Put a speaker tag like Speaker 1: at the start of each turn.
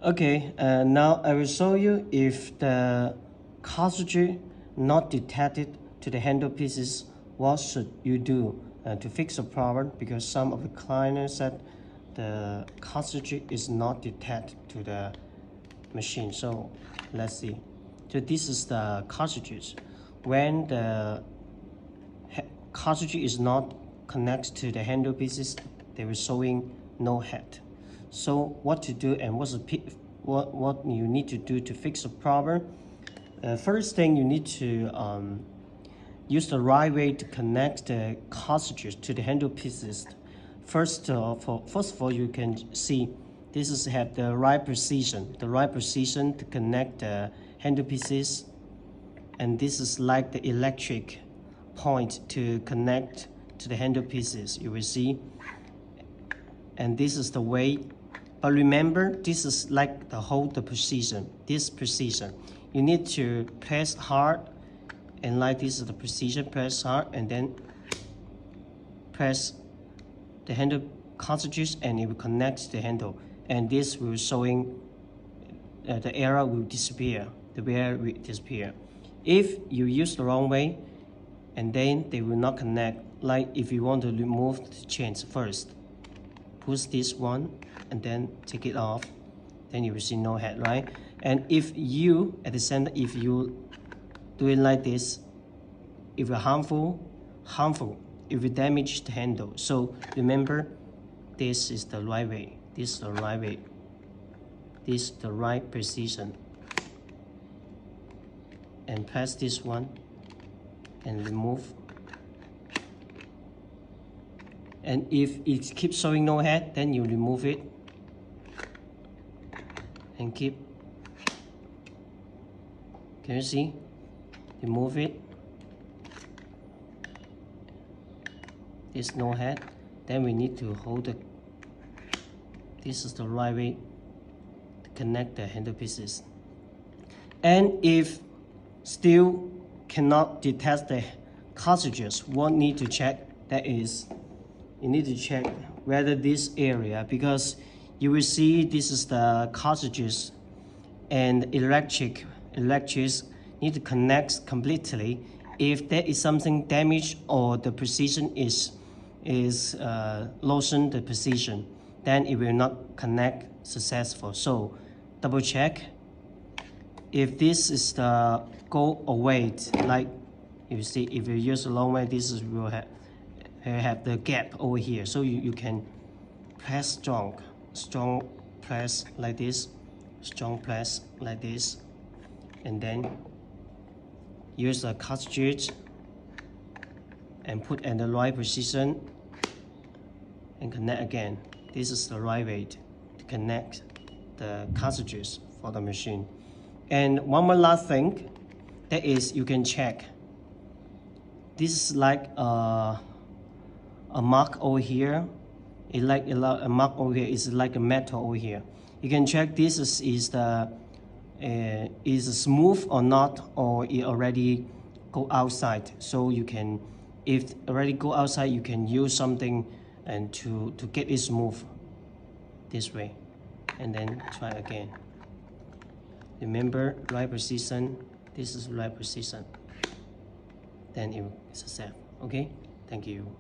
Speaker 1: Okay, now I will show you if the cartridge not detected to the handle pieces, what should you do to fix the problem, because some of the clients said the cartridge is not detected to the machine. So let's see. So this is the cartridge. When the cartridge is not connected to the handle pieces, they will showing no head. So what to do and what you need to do to fix the problem? First thing, you need to use the right way to connect the cartridges to the handle pieces. First of all, you can see this is have the right precision to connect the handle pieces, and this is like the electric point to connect to the handle pieces, you will see. And this is the way, but remember, this is like the hold the precision, this precision. You need to press hard, and like this is the precision, press hard, and then press the handle cartridges, and it will connect to the handle, and this will showing the error will disappear, the error will disappear. If you use the wrong way, and then they will not connect. Like if you want to remove the chains first, push this one and then take it off, then you will see no head, right? And if you at the center, if you do it like this, it will harmful, it will damage the handle. So remember, this is the right way, this is the right way, this is the right precision, and press this one and remove. And if it keeps showing no head, then you remove it and keep. Can you see? Remove it. There's no head. Then we need to hold it. This is the right way to connect the handle pieces. And if still cannot detach the cartridges, what need to check? That is, you need to check whether this area, because you will see this is the cartridges and electrics need to connect completely. If there is something damaged or the precision is loosen the precision, then it will not connect successful. So double check. If this is the go away, like you see, if you use a long way, this is will have the gap over here. So you can press strong press like this, strong press like this, and then use the cartridge and put in the right position and connect again. This is the right way to connect the cartridges for the machine. And one more last thing, that is, you can check. This is like a mark over here. It's like a mark over here. It's like a metal over here. You can check this is smooth or not, or it already go outside. So you can, if already go outside, you can use something and to get it smooth this way, and then try again. Remember, right precision. This is right precision. Then it's a set. Okay. Thank you.